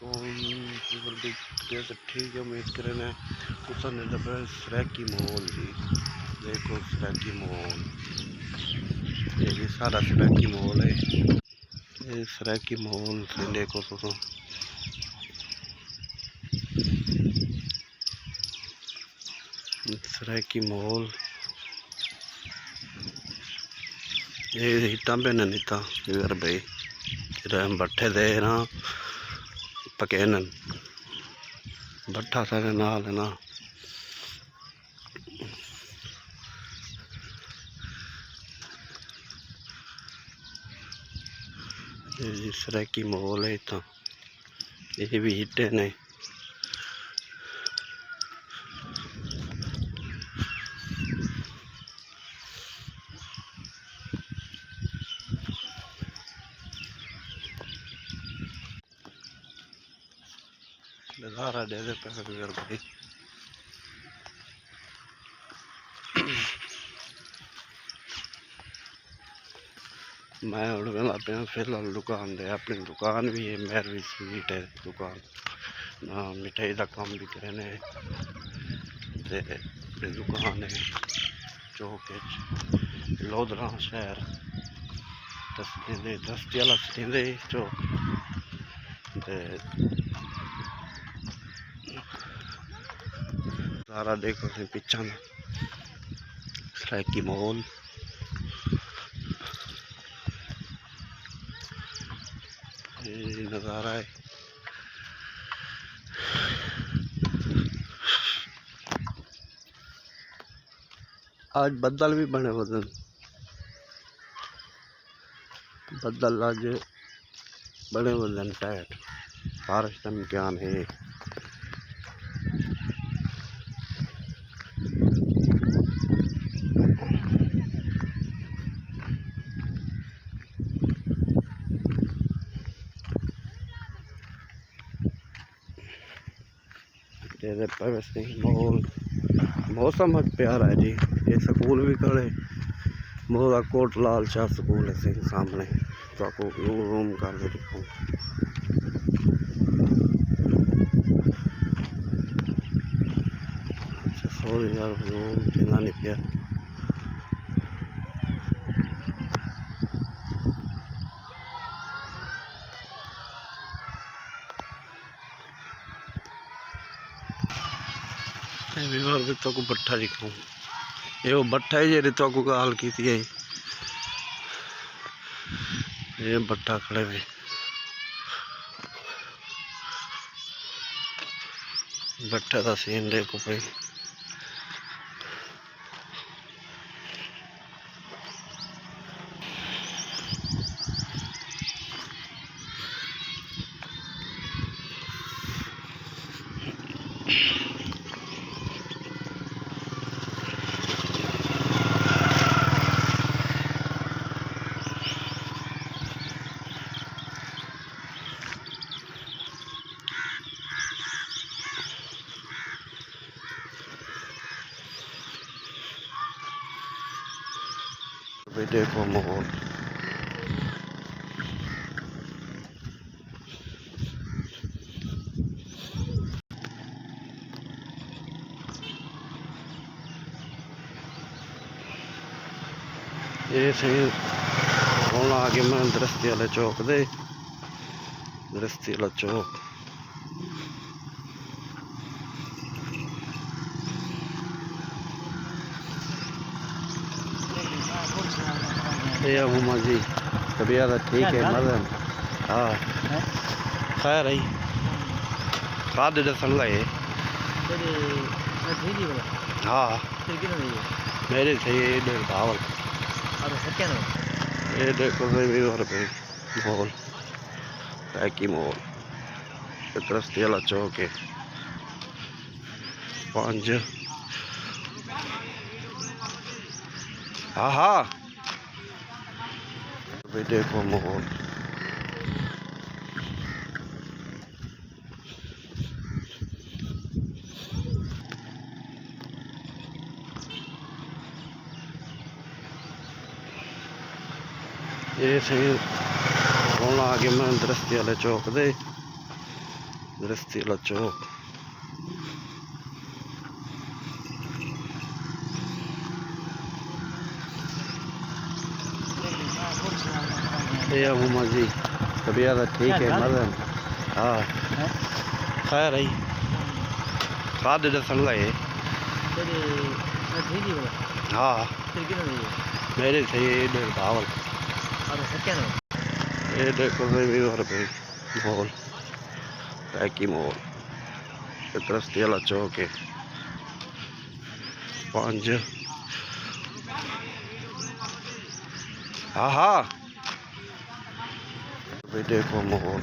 ठीक है। उम्मीद करें उसने सराकी माहौल जी देखो सराकी माहौल ये भी सारा सराकी माहौल है। ये सराकी माहौल से देखो तो सराकी माहौल ये हिटा पे नीता इधर भाई भट्ठे दे ना पके न भट्ठा सारे नाल है ना ये सराकी माहौल है इतना ये भी हिटे ने नज़ारा दे दे भाई। मैं अपने फिलहाल दुकान दे अपनी दुकान भी है मेरी स्वीट है दुकान ना मिठाई का काम भी करे दुकान है चौक लोधरा शहर दस्ती वाला सतींदे चौक सारा देखो पिछा सराकी माहौल ये नज़ारा है। आज बदल भी बने बदल आज बड़े वजन शायद बारिश का इम्कान है। माहौल मौसम प्यारा है जी। ये स्कूल भी खड़े मोदा कोट लाल शाह स्कूल है सिंह सामने तो आपको रूम कर दे दिखाऊँ। अच्छा 100,000 रूम कितना नहीं पिया रितो को भट्ठा दिखाऊँ। ये वो भट्ठा है जे रितो को गाल की थी ये भट्ठा खड़े हुए भट्ठे का सीन देखो भाई। देखो माहौल ये सही होना आगे मैं दरस्ती वाले चौक दे दरस्ती वाला चौक ये अबूमा जी तबीयत ठीक है मदन हाँ खैर आई बाद दसन लगे हाँ मेरे से ये भावल ये देखो माहौल पैकी माहौल दरस्ती वाला चौक है 5 हाँ हाँ देखो माहौल ये सही होना आगे मैं दरस्ती वाले चौक दे दरस्ती वाला चौक। ये अबू मजी तबीयत ठीक है मदन? हाँ खैर आई खाद दसन लगे। हाँ मेरे से ये भावल ये देखो रुपये मॉल पैकी मॉल दरस्ती वाला चौक है 5। हाँ हाँ भाई देखो माहौल।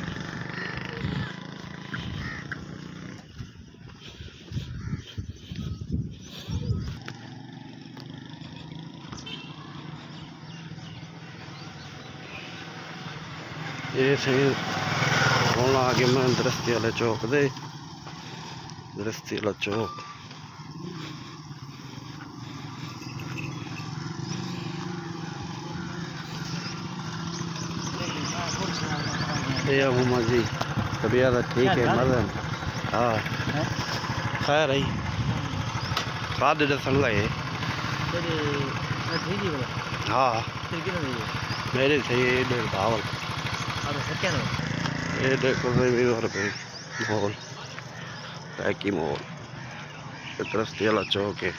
ये सही होना आगे मैं दरस्ती वाले चौक दे दरस्ती वाला चौक। ये अबू मजी तबीयत ठीक है मदन? हाँ खैर आई खाद दसन लगे। हाँ मेरे से ये भावल ये देखो रुपये मॉल पैकी मॉल दरस्ती वाला चौक है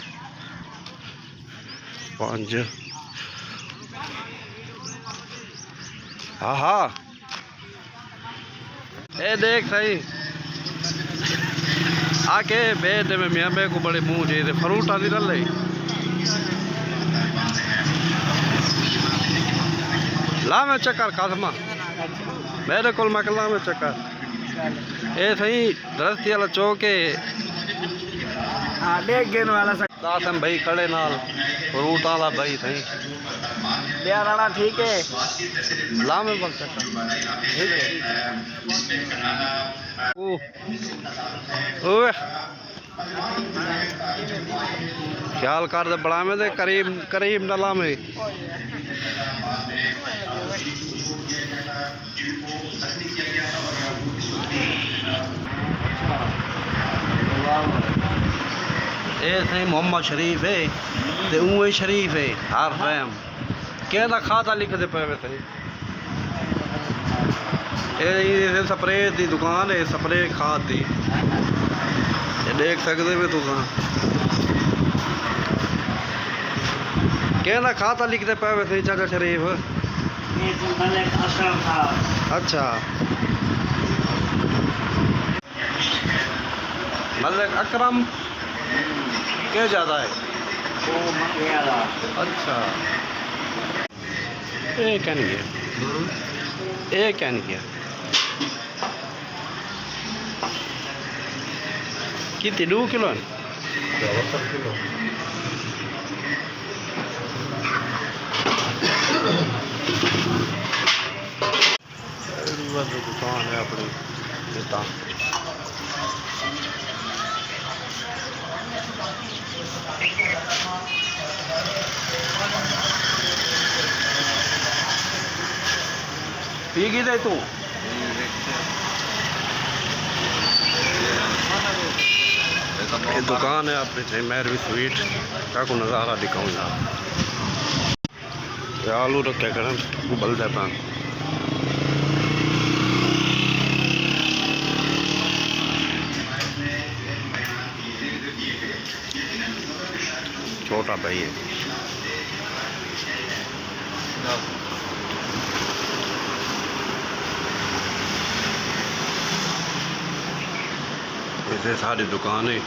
5। हाँ हाँ ए देख सही आके बेटे में मियाँ बे को बड़े मुँह जे फ्रूट आदि रल ला में चक्कर खासमा मेरे को मकला में चक्कर ए सही दरस्ती वाला चौक है। दासम भाई खड़े नाल फ्रूट वाला भाई सही राणा ठीक है ला में बन चक्कर ठीक है। ख्याल कर दे बड़ा में दे करीब करीब नला में ये सही मोहम्मद शरीफ है ते उहे शरीफ है हर फैम कहना खाता लिखते पे सही। ये स्प्रे की दुकान है स्प्रे खाद की ये देख सकते हो तुम कहना खाता लिखते पे सही चाचा शरीफ। अच्छा मलिक अकरम क्या ज़्यादा है? अच्छा ये क्या नहीं है ये क्या नहीं है कितने 2 किलो है? 70 किलो दुकान है अपनी नेता पी गई दे तू ये दुकान है अपने चाहिए मैरवी स्वीट का को नज़ारा दिखाऊँ यार आलू रखे कर उबल जाता छोटा भाई है। ऐसे सारी दुकानें